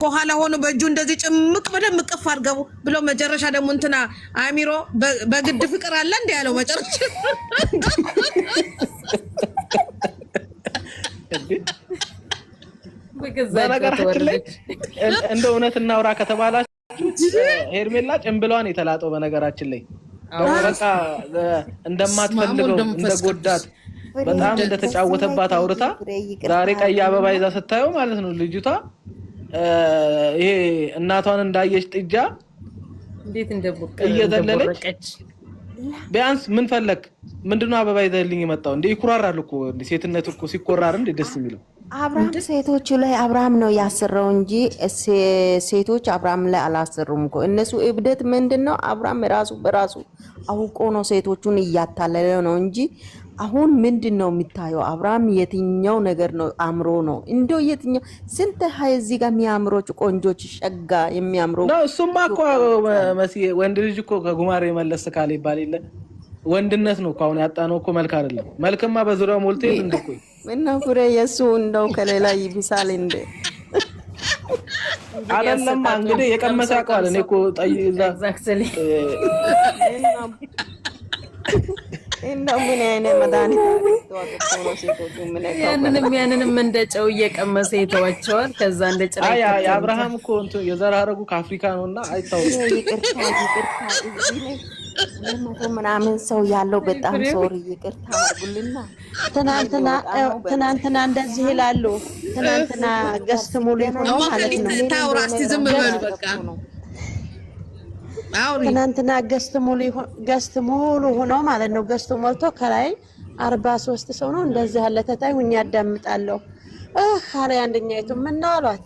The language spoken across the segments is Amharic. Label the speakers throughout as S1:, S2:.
S1: ከኋላ ሆኖ በእጁ እንደዚህ ጭምቅ በደም ቅፍ አድርገው ብሎ መጨረሻ ደግሞ እንትና አሚሮ በግድ ፍቅር አለ እንደ ያለው መጨረሻ
S2: በነገራችን ላይ እንደ እውነት እናውራ ከተባላችሁ ሄርሜላ ጭምብሏን የተላጠው በነገራችን ላይ በቃ እንደማትፈልገው እንደጎዳት በጣም እንደተጫወተባት አውርታ ዛሬ ቀይ አበባ ይዛ ስታየው ማለት ነው ልጅቷ ይሄ እናቷን እንዳየች ጥጃ
S3: እንዴት
S2: እንደቦቀች ቢያንስ ምን ፈለክ ምንድነው አበባ ይዘልኝ የመጣው እንዴ ይኩራራል እኮ እንዴ ሴትነት እኮ ሲኮራር እንዴ ደስ የሚለው
S4: አብርሃም ሴቶቹ ላይ አብርሃም ነው ያሰረው እንጂ ሴቶች አብርሃም ላይ አላሰሩም እኮ እነሱ እብደት ምንድነው አብርሃም በራሱ አውቆ ነው ሴቶቹን እያታለለ ነው እንጂ አሁን ምንድነው የሚታየው አብርሃም የትኛው ነገር ነው አምሮ ነው እንደው የትኛው ስንት እዚህ ጋር የሚያምሮች ቆንጆች ሸጋ የሚያምሩ
S2: ነው እሱማ እኮ መሲ ወንድ ልጅ እኮ ከጉማሬ መለስ ካለ ይባል የለ ወንድነት ነው እኮ አሁን ያጣነው እኮ መልክ አይደለም መልክማ በዙሪያው ሞልቶ እንደቆይ
S4: እና ፍሬ የሱ እንደው ከሌላ ይብሳል እንደ
S2: አይደለም እንግዲህ የቀመሰ አቋል እኔ እኮ ጠይዛ
S3: ኤግዛክትሊ
S4: እና ምን አይነት መድኃኒት ነው ሴቶቹ ምን
S3: ያንንም እንደጨው እየቀመሰ ይተዋቸዋል ከዛ እንደ ጭራ
S2: አይ አብርሃም እኮ እንትን የዘራረጉ ከአፍሪካ ነውና አይታወቅም
S4: ይቅርታ ምናምን ሰው ያለው በጣም ሶሪ ይቅርታ አድርጉልና
S5: ትናንትና እንደዚህ ይላሉ ትናንትና ገስት ሙሉ ሆኖ ማለት ነው
S1: ታውራስቲ ዝም በሉ በቃ
S5: ትናንትና ገስት ሙሉ ሆኖ ማለት ነው ገስቱ ሞልቶ ከላይ 43 ሰው ነው እንደዚህ ያለ ተታይ ሁኝ ያዳምጣለሁ አረ አንደኛይቱ ምን ነው አሏት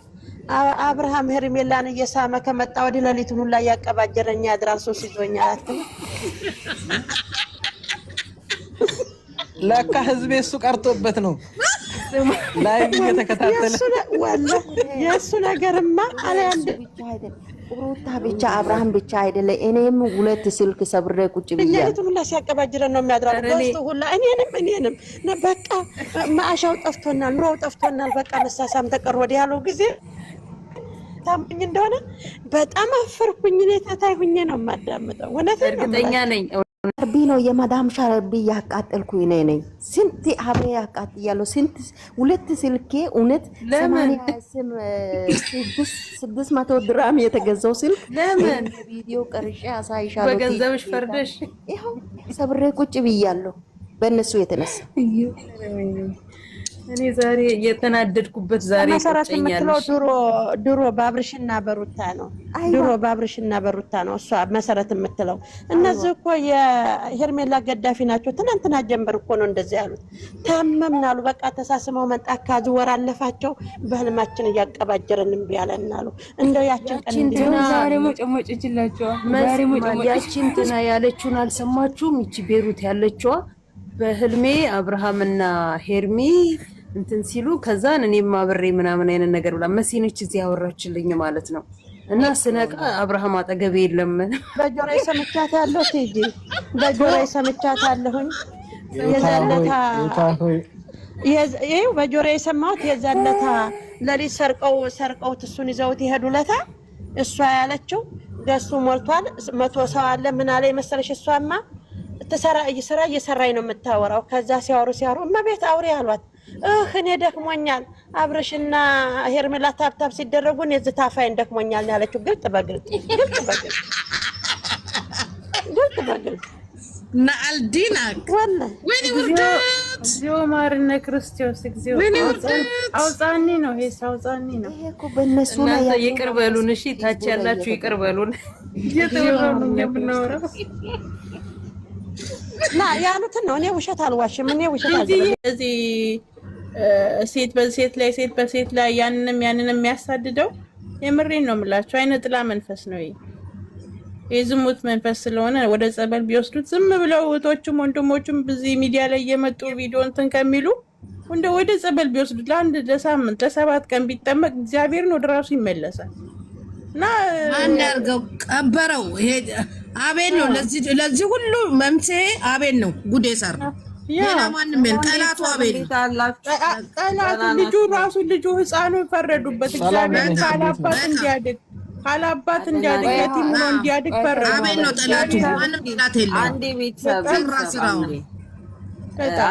S5: አብርሃም ሄርሜላን እየሳመ ከመጣ ወዲ ለሊቱን ሁላ ያቀባጀረኛ ያድራል ሶስ ይዞኛል አትከም
S2: ለካ ህዝብ እሱ ቀርቶበት ነው ላይቭ እየተከታተለ
S5: ወላሂ የሱ ነገርማ አለ አንድ
S4: ሩታ ብቻ አብርሃም ብቻ አይደለ እኔም ሁለት ስልክ ሰብሬ ቁጭ ብዬ
S5: ለሊቱን ሁላ ሲያቀባጀረን ነው የሚያድራው ገስቱ ሁላ እኔንም በቃ ማአሻው ጠፍቶናል ኑሮው ጠፍቶናል በቃ መሳሳም ተቀር ወዲ ያለው ጊዜ ታምኝ እንደሆነ በጣም አፈርኩኝ እኔ ታታይ ሁኜ ነው ማዳምጠው ወነተ
S3: እርግጠኛ ነኝ
S4: ቢ ነው የማዳም ሻርቢ ያቃጠልኩኝ ነኝ ስንት አብሬ ያቃጥያለሁ ስንት ሁለት ስልኬ እውነት 600 ድራም የተገዛው ስልክ
S3: ለምን
S4: ቪዲዮ ቀርጬ አሳይሻለሁ
S3: በገንዘብሽ ፈርደሽ
S4: ይሄው ሰብሬ ቁጭ ብያለሁ በእነሱ የተነሳ
S3: እኔ ዛሬ የተናደድኩበት ዛሬ
S5: ቆጨኛለሽ ድሮ ባብርሽና በሩታ ነው ድሮ ባብርሽና በሩታ ነው እሷ መሰረት የምትለው እነዚህ እኮ የሄርሜላ ገዳፊ ናቸው ትናንትና ጀምበር እኮ ነው እንደዚህ ያሉት ታመምናሉ በቃ ተሳስመው መጣካዙ ወር አለፋቸው በህልማችን ያቀባጀረን ቢያለናሉ እንደው ያችን ቀን
S3: ዛሬ ሞጨሞጭላቸው ዛሬ ሞጨሞጭ እንትና ያለችውን አልሰማችሁም እቺ ቤሩት ያለችዋ በህልሜ አብርሃምና ሄርሚ እንትን ሲሉ ከዛን እኔም አብሬ ምናምን አይነት ነገር ብላ መሲነች እዚህ ያወራችልኝ ማለት ነው እና ስነቃ አብርሃም አጠገቤ የለም
S5: በጆሮዬ ሰምቻታለሁ ትጂ በጆሮዬ ሰምቻታለሁኝ የዘለታ ይሄው በጆሮዬ ሰማሁት የዘለታ ለሊት ሰርቀው እሱን ይዘውት ይሄዱለታ እሷ ያለችው ገሱ ሞልቷል 100 ሰው አለ ምን አለ መሰለሽ እሷማ እየሰራኝ ነው የምታወራው ከዛ ሲያወሩ እመቤት አውሪ አሏት እኔ ደክሞኛል አብርሽና ሄርሜላ ታብታብ ሲደረጉን የዝታፋይን ደክሞኛል ያለችው ግልጥ በግልጥ
S1: ናአልዲናክ
S5: ወላሂ
S1: ወይኔ ውርደት
S3: እግዚኦ ማርነ ክርስቶስ እግዚኦ አውጣኒ ነው ይሄ አውጣኒ ነው
S4: ይሄ እኮ በእነሱ ላይ
S3: ይቅር በሉን እሺ ታች ያላችሁ ይቅር በሉን እየተወራው የምናወራው
S5: ና ያሉትን ነው እኔ ውሸት አልዋሽም እኔ ውሸት አልዋሽም
S6: እዚህ ሴት በሴት ላይ ያንንም የሚያሳድደው የምሬን ነው የምላችሁ አይነ ጥላ መንፈስ ነው የዝሙት መንፈስ ስለሆነ ወደ ጸበል ቢወስዱት ዝም ብለው እህቶቹም ወንድሞቹም በዚህ ሚዲያ ላይ እየመጡ ቪዲዮ እንትን ከሚሉ ወደ ጸበል ቢወስዱት ለአንድ ለሳምንት ለ7 ቀን ቢጠመቅ እግዚአብሔር ነው ድራሱ ይመለሳል እና
S1: አንድ አርገው ቀበረው ይሄ አቤል ነው ለዚህ ሁሉ መንስኤ አቤል ነው ጉዴ ሰራ ሌላ ማንም የለም። ጠላቱ አቤል
S6: ጠላቱ ልጁ ህፃኑ ፈረዱበት። እግዚአብሔር ካላባት እንዲያድግ የቲም ነው እንዲያድግ ፈረዱ።
S1: አቤል ነው ጠላቱ። ማንም ጠላት የለም።
S4: አንዴ ቤተሰብ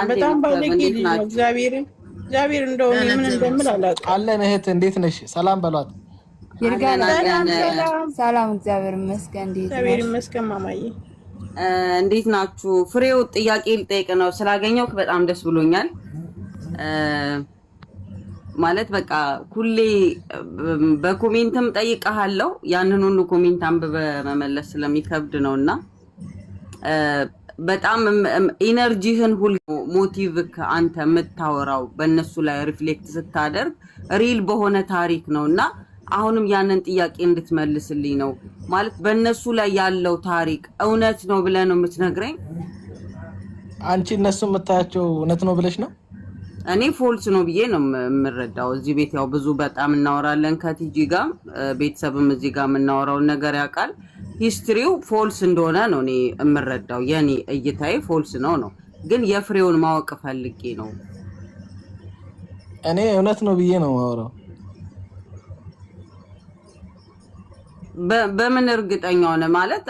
S6: በጣም ባለጌ ልጅ ነው። እግዚአብሔር እንደው ምን እንደምል አላውቅም።
S2: አለን እህት እንዴት ነሽ? ሰላም በሏት።
S7: ሰላም እግዚአብሔር ይመስገን።
S6: እግዚአብሔር ይመስገን ማማዬ
S4: እንዴት ናችሁ? ፍሬው ጥያቄ ልጠይቅ ነው ስላገኘው በጣም ደስ ብሎኛል። ማለት በቃ ሁሌ በኮሜንትም ጠይቀሃለሁ ያንን ሁሉ ኮሜንት አንብበ መመለስ ስለሚከብድ ነውና በጣም ኢነርጂህን ሁሉ ሞቲቭክ አንተ የምታወራው በእነሱ ላይ ሪፍሌክት ስታደርግ ሪል በሆነ ታሪክ ነውና አሁንም ያንን ጥያቄ እንድትመልስልኝ ነው። ማለት በእነሱ ላይ ያለው ታሪክ እውነት ነው ብለህ ነው የምትነግረኝ?
S2: አንቺ እነሱ የምታያቸው እውነት ነው ብለሽ ነው?
S4: እኔ ፎልስ ነው ብዬ ነው የምረዳው። እዚህ ቤት ያው ብዙ በጣም እናወራለን ከቲጂ ጋር ቤተሰብም እዚህ ጋር የምናወራውን ነገር ያውቃል። ሂስትሪው ፎልስ እንደሆነ ነው እኔ የምረዳው። የኔ እይታዬ ፎልስ ነው። ግን የፍሬውን ማወቅ ፈልጌ ነው።
S2: እኔ እውነት ነው ብዬ ነው የማወራው።
S4: በምን እርግጠኛ ሆነ? ማለት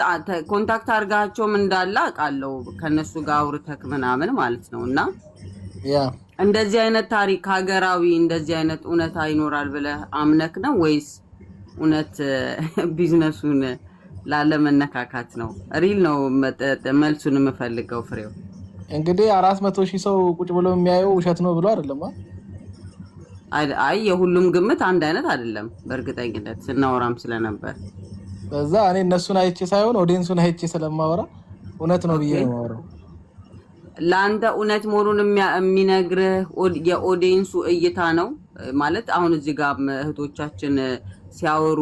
S4: ኮንታክት አድርጋቸውም እንዳለ አውቃለሁ ከነሱ ጋር አውርተክ ምናምን ማለት ነውና
S2: ያ
S4: እንደዚህ አይነት ታሪክ ሀገራዊ እንደዚህ አይነት እውነት ይኖራል ብለህ አምነክ ነው ወይስ እውነት ቢዝነሱን ላለመነካካት ነው? ሪል ነው መልሱን የምፈልገው ፍሬው።
S2: እንግዲህ 400,000 ሰው ቁጭ ብሎ የሚያየው ውሸት ነው ብሎ አይደለም።
S4: አይ የሁሉም ግምት አንድ አይነት አይደለም። በእርግጠኝነት ስናወራም ስለነበር
S2: በዛ እኔ እነሱን አይቼ ሳይሆን ኦዲየንሱን አይቼ ስለማወራ እውነት ነው ብዬ ነው የማወራው።
S4: ለአንተ እውነት መሆኑን የሚነግርህ የኦዲየንሱ እይታ ነው ማለት። አሁን እዚህ ጋር እህቶቻችን ሲያወሩ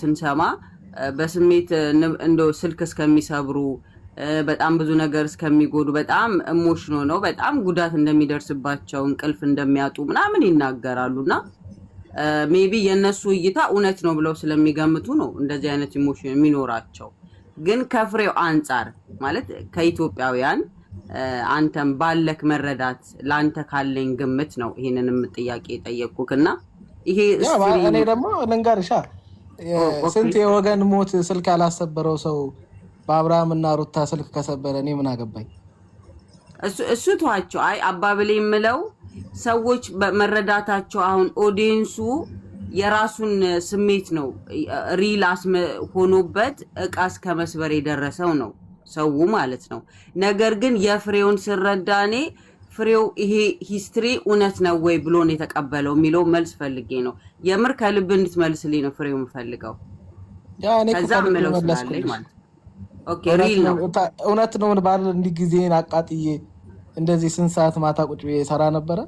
S4: ስንሰማ በስሜት እንደው ስልክ እስከሚሰብሩ በጣም ብዙ ነገር እስከሚጎዱ በጣም ኢሞሽናል ነው በጣም ጉዳት እንደሚደርስባቸው እንቅልፍ እንደሚያጡ ምናምን ይናገራሉና ሜቢ የነሱ እይታ እውነት ነው ብለው ስለሚገምቱ ነው እንደዚህ አይነት ኢሞሽን የሚኖራቸው። ግን ከፍሬው አንፃር ማለት ከኢትዮጵያውያን አንተም ባለክ መረዳት ላንተ ካለኝ ግምት ነው ይሄንንም ጥያቄ ጠየቅኩክና ይሄ
S2: እኔ ደግሞ ልንገርሻ ስንት የወገን ሞት ስልክ ያላሰበረው ሰው በአብርሃም እና ሩታ ስልክ ከሰበረ እኔ ምን አገባኝ?
S4: እሱ ተዋቸው። አይ አባብሌ የምለው ሰዎች በመረዳታቸው አሁን ኦዲየንሱ የራሱን ስሜት ነው ሪል ሆኖበት እቃ እስከ መስበር የደረሰው ነው ሰው ማለት ነው። ነገር ግን የፍሬውን ስረዳኔ ፍሬው ይሄ ሂስትሪ እውነት ነው ወይ ብሎ ነው የተቀበለው የሚለው መልስ ፈልጌ ነው። የምር ከልብ እንድትመልስልኝ ነው ፍሬው የምፈልገው።
S2: ያ እኔ
S4: ከዛም መለስኩልኝ ማለት ኦኬ ሪል ነው
S2: እውነት ነው ባል እንዲህ ጊዜን አቃጥዬ እንደዚህ ስንት ሰዓት ማታ ቁጭ ብዬ ሰራ ነበረ።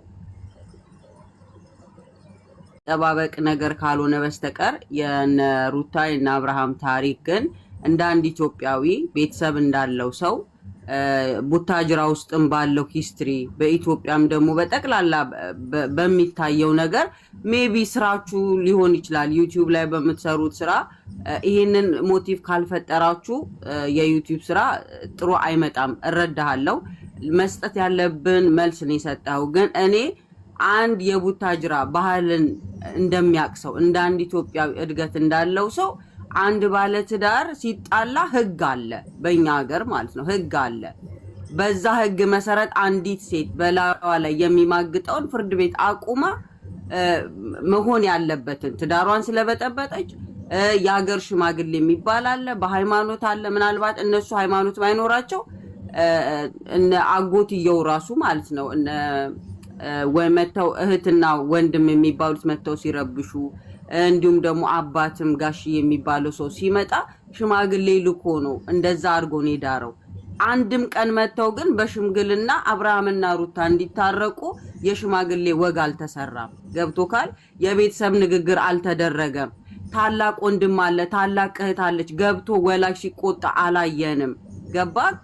S4: ተባበቅ ነገር ካልሆነ በስተቀር የነ ሩታ እና አብርሃም ታሪክ ግን እንደ አንድ ኢትዮጵያዊ ቤተሰብ እንዳለው ሰው ቡታጅራ ውስጥም ባለው ሂስትሪ በኢትዮጵያም ደግሞ በጠቅላላ በሚታየው ነገር ሜቢ ስራችሁ ሊሆን ይችላል። ዩቲዩብ ላይ በምትሰሩት ስራ ይሄንን ሞቲቭ ካልፈጠራችሁ የዩቲዩብ ስራ ጥሩ አይመጣም። እረዳሃለሁ። መስጠት ያለብን መልስ ነው የሰጠው። ግን እኔ አንድ የቡታጅራ ባህልን እንደሚያቅሰው እንደ አንድ ኢትዮጵያዊ እድገት እንዳለው ሰው አንድ ባለ ትዳር ሲጣላ ህግ አለ በእኛ ሀገር ማለት ነው። ህግ አለ። በዛ ህግ መሰረት አንዲት ሴት በላዋ ላይ የሚማግጠውን ፍርድ ቤት አቁማ መሆን ያለበትን ትዳሯን ስለበጠበጠች የሀገር ሽማግሌ የሚባል አለ፣ በሃይማኖት አለ። ምናልባት እነሱ ሃይማኖት ባይኖራቸው እነ አጎትየው ራሱ ማለት ነው ወይ መተው እህትና ወንድም የሚባሉት መተው ሲረብሹ እንዲሁም ደግሞ አባትም ጋሽ የሚባለው ሰው ሲመጣ ሽማግሌ ልኮ ነው እንደዛ አድርጎ ነው የዳረው። አንድም ቀን መተው ግን በሽምግልና አብርሃምና ሩታ እንዲታረቁ የሽማግሌ ወግ አልተሰራም። ገብቶካል? የቤተሰብ ንግግር አልተደረገም። ታላቅ ወንድም አለ፣ ታላቅ እህት አለች። ገብቶ ወላጅ ሲቆጣ አላየንም። ገባክ?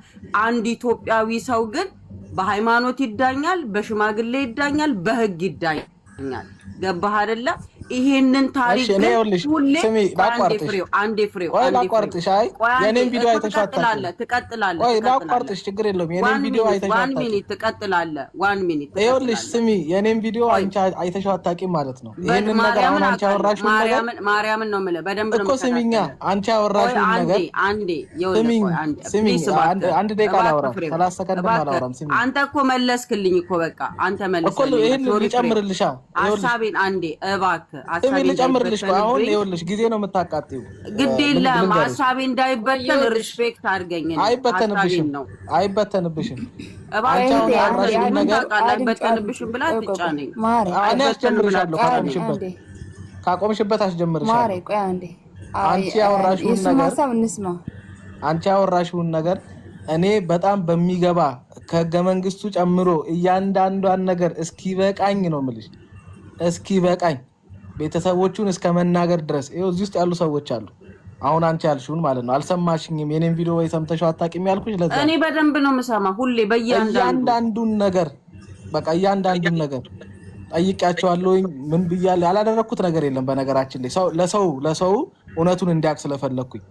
S4: አንድ ኢትዮጵያዊ ሰው ግን በሃይማኖት ይዳኛል፣ በሽማግሌ ይዳኛል፣ በህግ ይዳኛል። ገባህ አይደለ?
S8: ይሄንን ታሪክ ሁሌ አንዴ ፍሬው
S2: የኔን ቪዲዮ አይተሻታል
S8: ትቀጥላለህ
S2: ወይ ላቋርጥሽ ችግር የለውም የኔን ቪዲዮ አይተሻታል
S8: 1 ሚኒት ትቀጥላለህ 1 ሚኒት
S2: ይኸውልሽ ስሚ የኔን ቪዲዮ አንቺ አይተሻው አታውቂም ማለት ነው ይሄንን ነገር አሁን አንቺ አወራሽው ነገር
S8: ማርያምን ነው የምልህ በደንብ ነው
S2: እኮ ስሚኛ አንቺ አወራሽው ነገር
S8: አንዴ
S2: ስሚ አንድ ደቂቃ ላውራ 30 ሰከንድ አላወራም ስሚ
S8: አንተ እኮ መለስክልኝ እኮ በቃ አንተ መለስክልኝ
S2: እኮ ይሄን ልጨምርልሻ
S8: ሐሳቤን አንዴ እባክህ ሐሳቤን
S2: ልጨምርልሽ አሁን ይኸውልሽ ጊዜ ነው የምታቃጥዩ
S8: ግድ የለም ሐሳቤን እንዳይበተን ሪስፔክት አድርገኝ
S2: አይበተንብሽም
S8: አይበተንብሽም ብላ ትጫነኝ
S2: እኔ አስጀምርሻለሁ ካቆምሽበት አስጀምርሻለሁ
S7: ማሬ ቆይ አንዴ
S2: አንቺ ያወራሽውን ነገር እኔ በጣም በሚገባ ከህገ መንግስቱ ጨምሮ እያንዳንዷን ነገር እስኪበቃኝ ነው የምልሽ እስኪበቃኝ ቤተሰቦቹን እስከ መናገር ድረስ ይኸው እዚህ ውስጥ ያሉ ሰዎች አሉ አሁን አንቺ ያልሽውን ማለት ነው አልሰማሽኝም የኔን ቪዲዮ ወይ ሰምተሽው አታውቂም ያልኩሽ ለዛ
S8: እኔ በደንብ ነው የምሰማ ሁሌ
S2: በእያንዳንዱን ነገር በቃ እያንዳንዱን ነገር ጠይቄያቸዋለሁ ምን ብያለሁ ያላደረኩት ነገር የለም በነገራችን ላይ ለሰው እውነቱን እንዲያውቅ ስለፈለኩኝ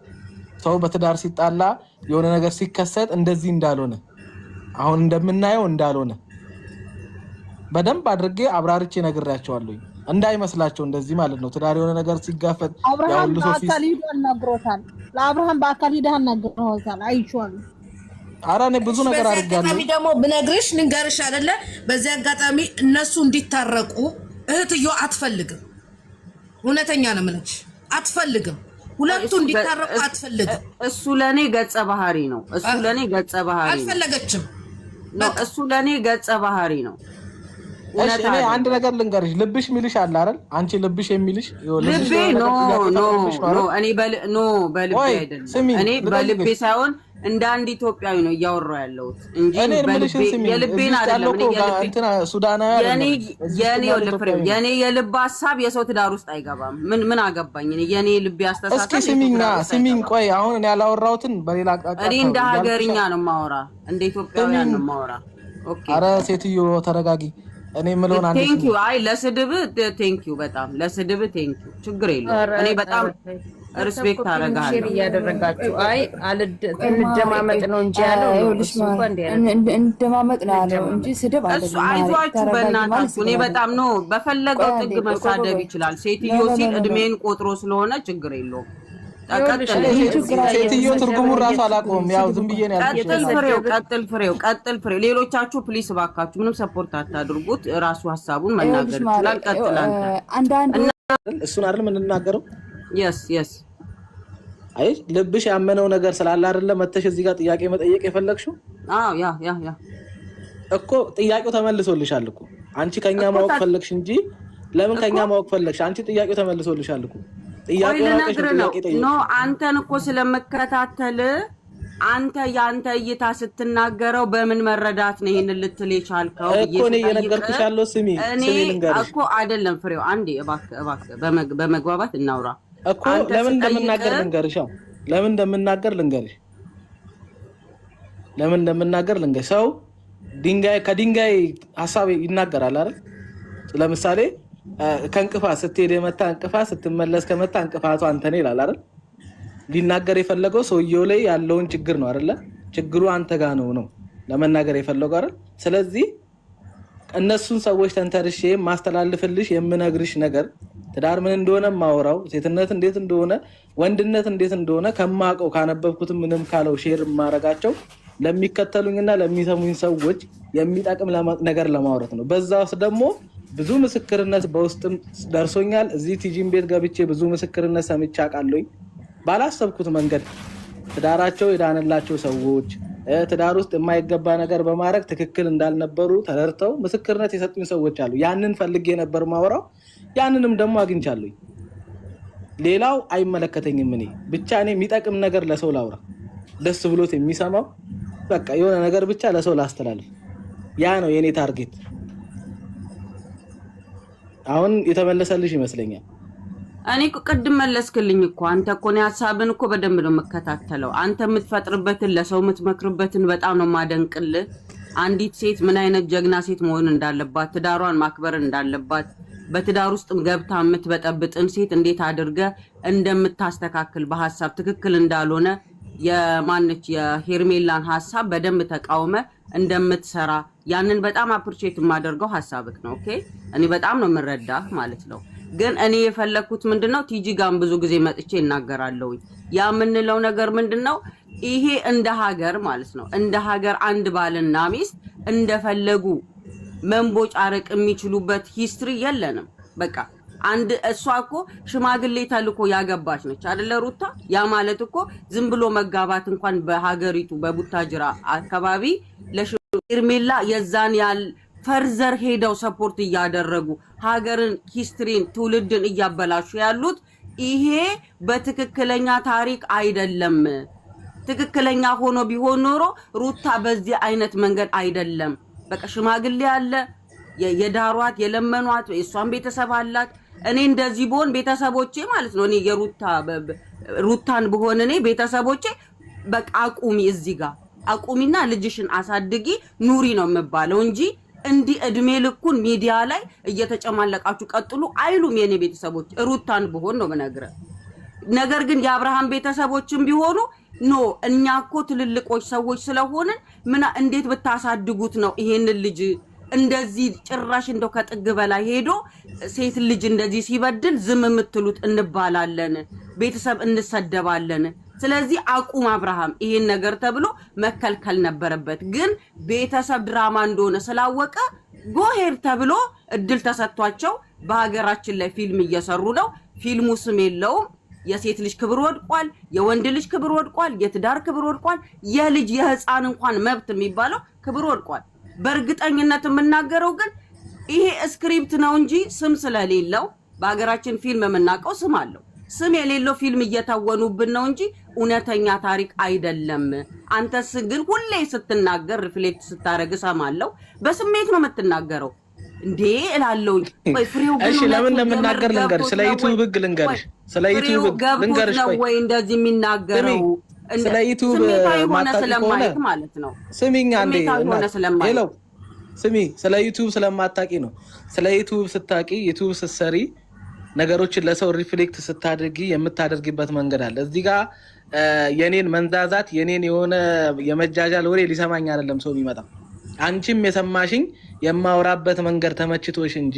S2: ሰው በትዳር ሲጣላ የሆነ ነገር ሲከሰት እንደዚህ እንዳልሆነ አሁን እንደምናየው እንዳልሆነ በደንብ አድርጌ አብራርቼ ነግሬያቸዋለሁ እንዳይመስላቸው እንደዚህ ማለት ነው ትዳር የሆነ ነገር ሲጋፈጥ
S9: አብርሃም በአካል ሄዶ አናግሮታል ለአብርሃም በአካል ሄዶ አናግሮታል አይቼዋለሁ
S2: ኧረ እኔ ብዙ ነገር አድርጋለሁ
S1: አጋጣሚ ደግሞ ብነግርሽ ንገርሽ አይደለ በዚህ አጋጣሚ እነሱ እንዲታረቁ እህትዮ አትፈልግም እውነተኛ ነው ማለት አትፈልግም ሁለቱ እንዲታረቁ አትፈልግም
S8: እሱ ለኔ ገጸ ባህሪ ነው አልፈለገችም
S2: ነው
S8: እሱ ለኔ ገጸ ባህሪ ነው
S2: እኔ አንድ ነገር ልንገርሽ ልብሽ ሚልሽ አለ አይደል አንቺ ልብሽ የሚልሽ
S8: ልቤ ኖ እኔ በልቤ አይደለም እኔ በልቤ ሳይሆን እንደ አንድ ኢትዮጵያዊ ነው እያወራው ያለሁት እንጂ የልቤን አይደለም የኔ የልብ ሐሳብ የሰው ትዳር ውስጥ አይገባም ምን አገባኝ እኔ የልብ አስተሳሰብ
S2: እስኪ ስሚኝ ቆይ አሁን እኔ ያላወራሁትን በሌላ አቅጣጫ
S8: እኔ እንደ ሀገርኛ ነው ማወራ እንደ ኢትዮጵያውያን ነው ማወራ ኦኬ
S2: አረ ሴትዮ ተረጋጊ እኔ ምሎን አንዴ
S8: ቴንክ ዩ አይ ለስድብ ቴንክ ዩ በጣም ለስድብ ቴንክ ዩ ችግር የለውም እኔ በጣም ሪስፔክት አደርጋለሁ
S3: ያደረጋችሁ አይ እንደማመጥ ነው እንጂ ያለው
S7: እንደማመጥ ነው ያለው እንጂ ስድብ አይደለም
S8: አይዟችሁ በእናታችሁ እኔ በጣም ነው በፈለገው ጥግ መሳደብ ይችላል ሴትዮ ሲል እድሜን ቆጥሮ ስለሆነ ችግር የለውም
S2: ሴትዮ ትርጉሙ ራሱ አላውቀውም ያው ዝም ብዬ ነው ያልኩት
S8: ቀጥል ፍሬው ሌሎቻችሁ ፕሊስ ባካችሁ ምንም ሰፖርት አታድርጉት ራሱ ሐሳቡን መናገር ይችላል ቀጥል
S7: አንዳንድ
S2: እሱን አይደል የምንናገረው
S8: yes
S2: አይ ልብሽ ያመነው ነገር ስላለ አይደለ መተሽ እዚህ ጋር ጥያቄ መጠየቅ የፈለግሽው
S8: አዎ ያ
S2: እኮ ጥያቄው ተመልሶልሻል እኮ አንቺ ከኛ ማወቅ ፈለግሽ እንጂ ለምን ከኛ ማወቅ ፈለግሽ አንቺ ጥያቄው ተመልሶልሻል እኮ
S8: ኖ አንተን እኮ ስለመከታተል አንተ ያንተ እይታ ስትናገረው በምን መረዳት ነው ይሄን ልትል የቻልከው
S2: እኮ ነው የነገርኩሽ ያለው ስሚ ልንገርሽ
S8: እኮ አይደለም ፍሬው አንዴ እባክህ በመግባባት እናውራ
S2: እኮ ለምን እንደምናገር ልንገርሽ ሰው ከድንጋይ ሐሳብ ይናገራል አይደል ለምሳሌ ከንቅፋት ስትሄድ የመታ እንቅፋት ስትመለስ ከመታ እንቅፋቱ አንተ ነህ ይላል አይደል ሊናገር የፈለገው ሰውየው ላይ ያለውን ችግር ነው አይደለ ችግሩ አንተ ጋር ነው ለመናገር የፈለገው አይደል ስለዚህ እነሱን ሰዎች ተንተርሼ ማስተላልፍልሽ የምነግርሽ ነገር ትዳር ምን እንደሆነ ማወራው ሴትነት እንዴት እንደሆነ ወንድነት እንዴት እንደሆነ ከማቀው ካነበብኩት ምንም ካለው ሼር ማረጋቸው ለሚከተሉኝና ለሚሰሙኝ ሰዎች የሚጠቅም ነገር ለማውራት ነው በዛውስ ደግሞ ብዙ ምስክርነት በውስጥም ደርሶኛል እዚህ ቲጂን ቤት ገብቼ ብዙ ምስክርነት ሰምቼ አውቃለሁ ባላሰብኩት መንገድ ትዳራቸው የዳነላቸው ሰዎች ትዳር ውስጥ የማይገባ ነገር በማድረግ ትክክል እንዳልነበሩ ተረድተው ምስክርነት የሰጡኝ ሰዎች አሉ ያንን ፈልጌ ነበር ማወራው ያንንም ደግሞ አግኝቻለሁ ሌላው አይመለከተኝም እኔ ብቻ እኔ የሚጠቅም ነገር ለሰው ላውራ ደስ ብሎት የሚሰማው በቃ የሆነ ነገር ብቻ ለሰው ላስተላልፍ ያ ነው የኔ ታርጌት አሁን የተመለሰልሽ ይመስለኛል
S8: እኔ ቅድም መለስክልኝ እኮ አንተ እኮ ነው ሐሳብን እኮ በደንብ ነው መከታተለው አንተ የምትፈጥርበትን ለሰው የምትመክርበትን በጣም ነው ማደንቅልህ አንዲት ሴት ምን አይነት ጀግና ሴት መሆን እንዳለባት ትዳሯን ማክበር እንዳለባት በትዳር ውስጥም ገብታ የምትበጠብጥን ሴት እንዴት አድርገ እንደምታስተካክል በሐሳብ ትክክል እንዳልሆነ የማንች የሄርሜላን ሐሳብ በደንብ ተቃውመ እንደምትሰራ ያንን በጣም አፕሪሼት የማደርገው ሐሳብክ ነው። ኦኬ እኔ በጣም ነው የምረዳህ ማለት ነው። ግን እኔ የፈለኩት ምንድነው ቲጂ ጋም ብዙ ጊዜ መጥቼ እናገራለሁ። ያ ምንለው ነገር ምንድነው ይሄ እንደ ሀገር ማለት ነው እንደ ሀገር አንድ ባልና ሚስት እንደፈለጉ መንቦጭ አረቅ የሚችሉበት ሂስትሪ የለንም። በቃ አንድ እሷ እኮ ሽማግሌ ተልኮ ያገባች ነች አይደለ ሩታ? ያ ማለት እኮ ዝም ብሎ መጋባት እንኳን በሀገሪቱ በቡታጅራ አካባቢ ለሄርሜላ የዛን ያል ፈርዘር ሄደው ሰፖርት እያደረጉ ሀገርን ሂስትሪን ትውልድን እያበላሹ ያሉት ይሄ በትክክለኛ ታሪክ አይደለም። ትክክለኛ ሆኖ ቢሆን ኖሮ ሩታ በዚህ አይነት መንገድ አይደለም። በቃ ሽማግሌ አለ የዳሯት የለመኗት እሷን ቤተሰብ አላት። እኔ እንደዚህ ብሆን ቤተሰቦቼ ማለት ነው እኔ ሩታን ብሆን እኔ ቤተሰቦቼ በቃ አቁሚ እዚህ ጋር አቁሚና ልጅሽን አሳድጊ ኑሪ ነው የምባለው እንጂ እንዲ እድሜ ልኩን ሚዲያ ላይ እየተጨማለቃችሁ ቀጥሉ አይሉም የኔ ቤተሰቦች። ሩታን ብሆን ነው በነገር ነገር ግን የአብርሃም ቤተሰቦችም ቢሆኑ ኖ እኛኮ ትልልቆች ሰዎች ስለሆነን እንዴት ብታሳድጉት ነው ይሄን ልጅ እንደዚህ ጭራሽ እንደው ከጥግ በላይ ሄዶ ሴት ልጅ እንደዚህ ሲበድል ዝም የምትሉት እንባላለን፣ ቤተሰብ እንሰደባለን። ስለዚህ አቁም አብርሃም ይሄን ነገር ተብሎ መከልከል ነበረበት። ግን ቤተሰብ ድራማ እንደሆነ ስላወቀ ጎሄር ተብሎ እድል ተሰጥቷቸው በሀገራችን ላይ ፊልም እየሰሩ ነው። ፊልሙ ስም የለውም። የሴት ልጅ ክብር ወድቋል፣ የወንድ ልጅ ክብር ወድቋል፣ የትዳር ክብር ወድቋል፣ የልጅ የህፃን እንኳን መብት የሚባለው ክብር ወድቋል። በእርግጠኝነት የምናገረው ግን ይሄ ስክሪፕት ነው እንጂ ስም ስለሌለው በሀገራችን ፊልም የምናውቀው ስም አለው። ስም የሌለው ፊልም እየታወኑብን ነው እንጂ እውነተኛ ታሪክ አይደለም። አንተስ ግን ሁሌ ስትናገር ሪፍሌክት ስታረግ ሰማለው። በስሜት ነው የምትናገረው እንዴ እላለሁ። ወይ ፍሬው
S2: እሺ ለምን ለምናገር ልንገር ስለ ዩቲዩብ ህግ ልንገርሽ ስለ ዩቲዩብ ህግ ልንገርሽ
S8: ወይ እንደዚህ የሚናገረው
S2: ስለ ዩቲዩብ
S8: ስለማይክ ማለት ነው።
S2: ስሚኝ አንዴ ሄሎ ስሚ ስለ ዩቲዩብ ስለማታቂ ነው። ስለ ዩቲዩብ ስታቂ ዩቲዩብ ስትሰሪ ነገሮችን ለሰው ሪፍሌክት ስታደርጊ የምታደርጊበት መንገድ አለ። እዚህ ጋር የኔን መንዛዛት የኔን የሆነ የመጃጃል ወሬ ሊሰማኝ አይደለም ሰው የሚመጣ። አንቺም የሰማሽኝ የማወራበት መንገድ ተመችቶሽ እንጂ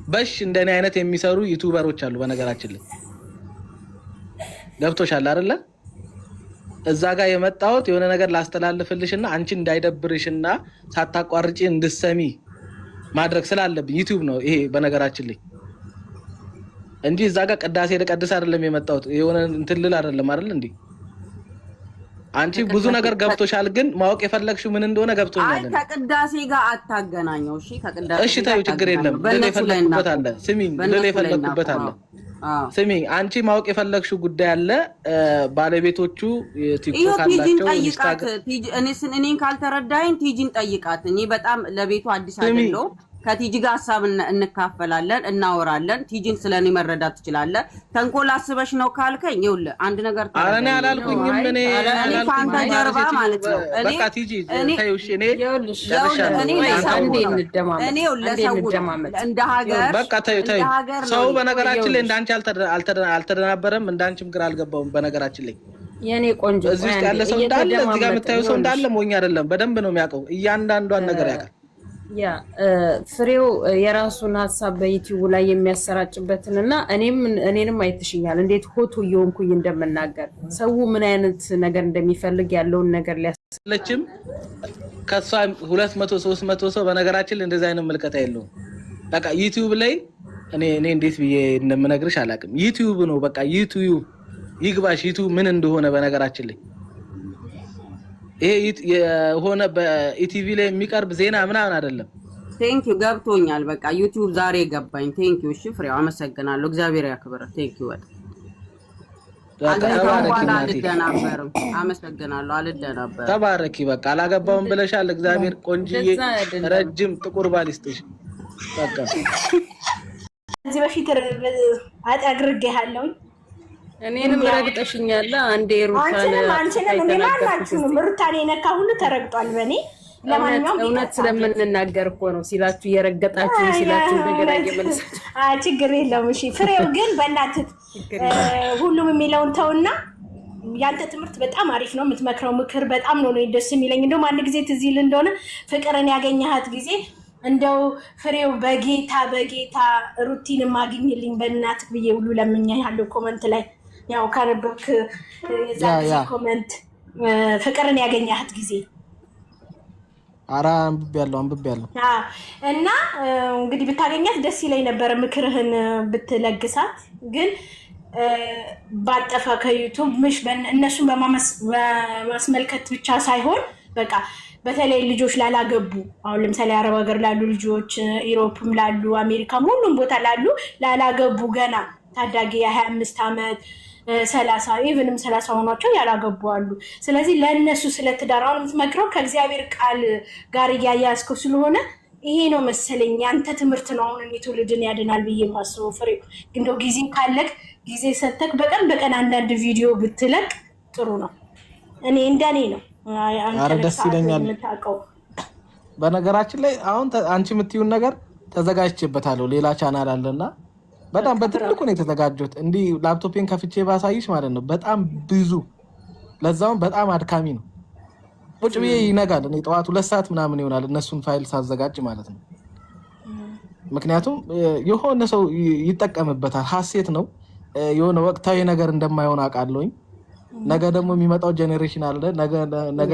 S2: በሽ እንደኔ አይነት የሚሰሩ ዩቲዩበሮች አሉ በነገራችን ላይ ገብቶሻል አይደለ? እዛ ጋር የመጣሁት የሆነ ነገር ላስተላልፍልሽና አንቺ እንዳይደብርሽና ሳታቋርጪ እንድሰሚ ማድረግ ስላለብኝ ዩቲዩብ ነው ይሄ በነገራችን ላይ እንጂ እዛ ጋር ቅዳሴ ለቀድስ አይደለም የመጣሁት የሆነ እንትልል አይደለም አይደል እንዴ? አንቺ ብዙ ነገር ገብቶሻል። ግን ማወቅ የፈለግሽው ምን እንደሆነ ገብቶኛል።
S8: አይ ከቅዳሴ ጋር አታገናኘው። እሺ ከቅዳሴ
S2: እሺ ታዩ ችግር የለም። ለኔ የፈለግኩበት አለ ስሚኝ፣ ለኔ የፈለግኩበት አለ ስሚኝ። አንቺ ማወቅ የፈለግሽው ጉዳይ አለ። ባለቤቶቹ ቲክቶክ አላቸው ኢንስታግራም።
S8: እኔን ካልተረዳኸኝ ቲጂን ጠይቃት። እኔ በጣም ለቤቱ አዲስ አይደለሁም። ከቲጂ ጋር ሐሳብ እንካፈላለን እናወራለን። ቲጂን ስለኔ መረዳት ትችላለህ። ተንኮል አስበሽ ነው ካልከኝ ይኸውልህ አንድ ነገር
S2: አረኔ አላልኩኝም። እኔ
S8: ካንተ ጀርባ ማለት ነው።
S2: በቃ ቲጂ ታዩሽ እኔ
S8: እንደ ሀገር
S2: በቃ ታዩ ሰው በነገራችን ላይ እንዳንቺ አልተደናበረም፣ እንዳንቺም ግራ አልገባውም። በነገራችን ላይ
S3: የኔ ቆንጆ
S2: እዚህ ውስጥ ያለ ሰው እንዳለ እዚህ ጋር የምታዩ ሰው እንዳለ ሞኝ አይደለም። በደንብ ነው የሚያውቀው፣ እያንዳንዷን ነገር ያውቃል።
S3: ያ ፍሬው የራሱን ሐሳብ በዩቲዩብ ላይ የሚያሰራጭበትንና እኔንም አይተሽኛል እንዴት ሆቶ እየሆንኩኝ እንደምናገር ሰው ምን አይነት ነገር እንደሚፈልግ ያለውን ነገር
S2: ሊያስለችም ከሷ 200 300 ሰው በነገራችን ላይ እንደዛ አይነት መልከታ የለውም። በቃ ዩቲዩብ ላይ እኔ እንዴት ብዬ እንደምነግርሽ አላውቅም። ዩቲዩብ ነው በቃ ዩቲዩብ ይግባሽ። ዩቲዩብ ምን እንደሆነ በነገራችን ላይ ይሄ የሆነ በኢቲቪ ላይ የሚቀርብ ዜና ምናምን አይደለም።
S8: ቴንኪው ገብቶኛል። በቃ ዩቲዩብ ዛሬ ገባኝ። ቴንኪው እሺ ፍሬው አመሰግናለሁ። እግዚአብሔር ያክብር። ቴንኪው አመሰግናለሁ። አልደናበርም።
S2: ተባረኪ። በቃ አላገባውም ብለሻል። እግዚአብሔር ቆንጂዬ ረጅም ጥቁር ባል ይስጥሽ። በቃ
S10: እዚህ በፊት አግርጌሃለሁ።
S3: እኔንም ረግጠሽኛል። አንዴ ሩታን
S10: አንቺንም እኔ ማናችሁንም ሩታን የነካ ሁሉ ተረግጧል በኔ። ለማንኛውም
S3: እውነት ስለምንናገር እኮ ነው ሲላችሁ የረገጣችሁ ሲላችሁ ነገር እየመለሳችሁ
S10: ችግር የለውም። እሺ ፍሬው ግን በእናትህ ሁሉም የሚለውን ተውና ያንተ ትምህርት በጣም አሪፍ ነው። የምትመክረው ምክር በጣም ነው ደስ የሚለኝ። እንደውም አንድ ጊዜ ትዝ ይል እንደሆነ ፍቅርን ያገኘሃት ጊዜ እንደው ፍሬው በጌታ ሩቲን ማግኝልኝ በእናትህ ብዬ ሁሉ ለምኛለሁ ኮመንት ላይ ያው ካነበብክ የዛሬ ኮመንት ፍቅርን ያገኘሃት ጊዜ
S2: አንብቤያለሁ
S10: እና እንግዲህ ብታገኛት ደስ ይለኝ ነበር ምክርህን ብትለግሳት ግን ባጠፋ ከዩቲዩብ ምሽ እነሱን በማስመልከት ብቻ ሳይሆን በቃ በተለይ ልጆች ላላገቡ አሁን ለምሳሌ አረብ ሀገር ላሉ ልጆች ኢሮፕም ላሉ አሜሪካም ሁሉም ቦታ ላላገቡ ገና ታዳጊ የ25 ዓመት 30 ኢቭንም 30 ሆኗቸው ያላገቡ አሉ። ስለዚህ ለነሱ ስለትዳራውን የምትመክረው ከእግዚአብሔር ቃል ጋር እያያዝከው ስለሆነ ይሄ ነው መሰለኝ ያንተ ትምህርት ነው አሁን ትውልድን ያድናል ብዬ ማስበው። ፍሬው ግን እንደው ጊዜ ካለክ ጊዜ ሰተክ በቀን አንዳንድ ቪዲዮ ብትለቅ ጥሩ ነው። እኔ እንደኔ ነው
S2: ደስ ይለኛል። በነገራችን ላይ አሁን አንቺ የምትዩን ነገር ተዘጋጅቼበታለሁ። ሌላ ቻናል አለና በጣም በትልቁ ነው የተዘጋጀሁት። እንዲህ ላፕቶፔን ከፍቼ ባሳይሽ ማለት ነው በጣም ብዙ ለዛውም በጣም አድካሚ ነው። ቁጭ ብዬ ይነጋል። እኔ ጠዋት 2 ሰዓት ምናምን ይሆናል እነሱን ፋይል ሳዘጋጅ ማለት ነው። ምክንያቱም የሆነ ሰው ይጠቀምበታል። ሀሴት ነው የሆነ ወቅታዊ ነገር እንደማይሆን አውቃለሁኝ። ነገ ደግሞ የሚመጣው ጄኔሬሽን አለ ነገ